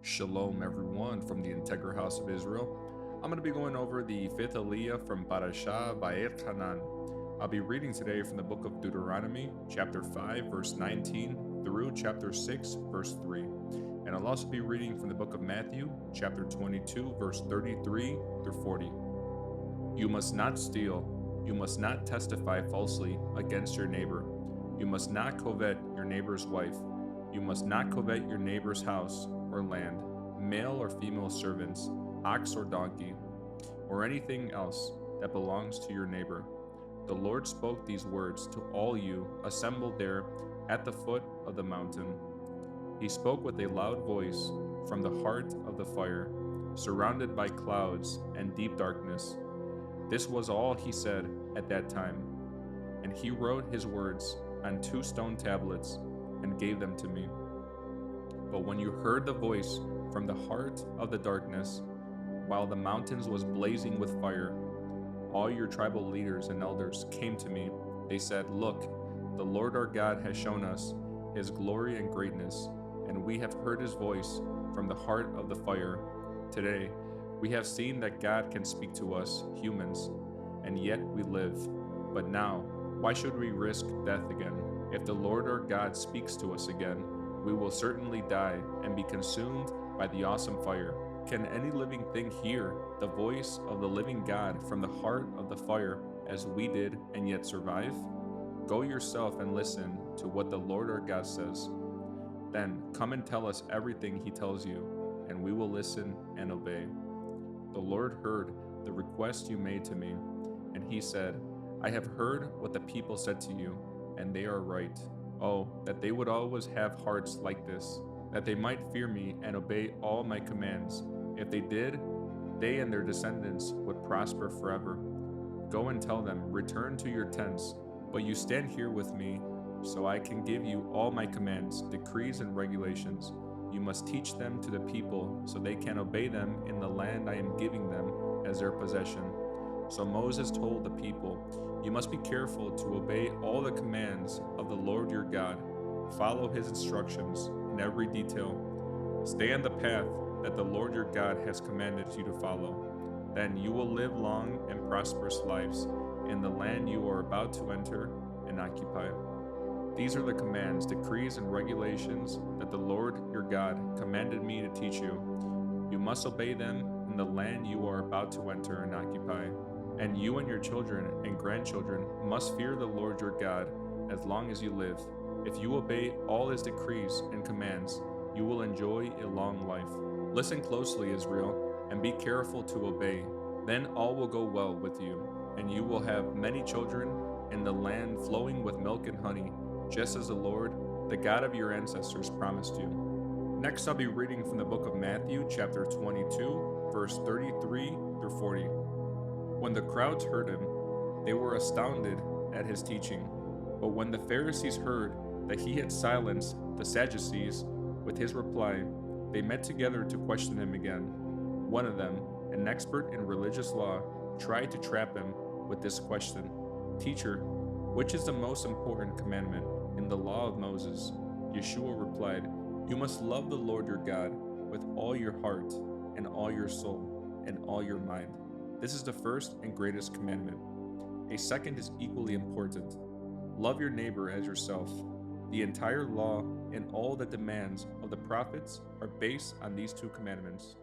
Shalom, everyone, from the Integral House of Israel. I'm going to be going over the fifth Aliyah from Parashah by Ejad. I'll be reading today from the book of Deuteronomy, chapter 5, verse 19, through chapter 6, verse 3. And I'll also be reading from the book of Matthew, chapter 22, verse 33 through 40. You must not steal. You must not testify falsely against your neighbor. You must not covet your neighbor's wife. You must not covet your neighbor's house or land, male or female servants, ox or donkey, or anything else that belongs to your neighbor. The Lord spoke these words to all you assembled there at the foot of the mountain. He spoke with a loud voice from the heart of the fire, surrounded by clouds and deep darkness. This was all he said at that time. And he wrote his words on 2 stone tablets and gave them to me. But when you heard the voice from the heart of the darkness, while the mountains was blazing with fire, all your tribal leaders and elders came to me. They said, "Look, the Lord our God has shown us his glory and greatness, and we have heard his voice from the heart of the fire. Today, we have seen that God can speak to us, humans, and yet we live. But now, why should we risk death again? If the Lord our God speaks to us again, we will certainly die and be consumed by the awesome fire. Can any living thing hear the voice of the living God from the heart of the fire as we did and yet survive? Go yourself and listen to what the Lord our God says. Then come and tell us everything he tells you, and we will listen and obey." The Lord heard the request you made to me, and he said, "I have heard what the people said to you, and they are right. Oh, that they would always have hearts like this, that they might fear me and obey all my commands. If they did, they and their descendants would prosper forever. Go and tell them, return to your tents, but you stand here with me, so I can give you all my commands, decrees, and regulations. You must teach them to the people so they can obey them in the land I am giving them as their possession." So Moses told the people, "You must be careful to obey all the commands of the Lord your God. Follow his instructions in every detail. Stay on the path that the Lord your God has commanded you to follow. Then you will live long and prosperous lives in the land you are about to enter and occupy. These are the commands, decrees, and regulations that the Lord your God commanded me to teach you. You must obey them in the land you are about to enter and occupy. And you and your children and grandchildren must fear the Lord your God as long as you live. If you obey all his decrees and commands, you will enjoy a long life. Listen closely, Israel, and be careful to obey. Then all will go well with you, and you will have many children in the land flowing with milk and honey, just as the Lord, the God of your ancestors, promised you." Next, I'll be reading from the book of Matthew, chapter 22, verse 33 through 40. When the crowds heard him, they were astounded at his teaching. But when the Pharisees heard that he had silenced the Sadducees with his reply, they met together to question him again. One of them, an expert in religious law, tried to trap him with this question: "Teacher, which is the most important commandment in the law of Moses?" Yeshua replied, "You must love the Lord your God with all your heart and all your soul and all your mind. This is the first and greatest commandment. A second is equally important. Love your neighbor as yourself. The entire law and all the demands of the prophets are based on these 2 commandments."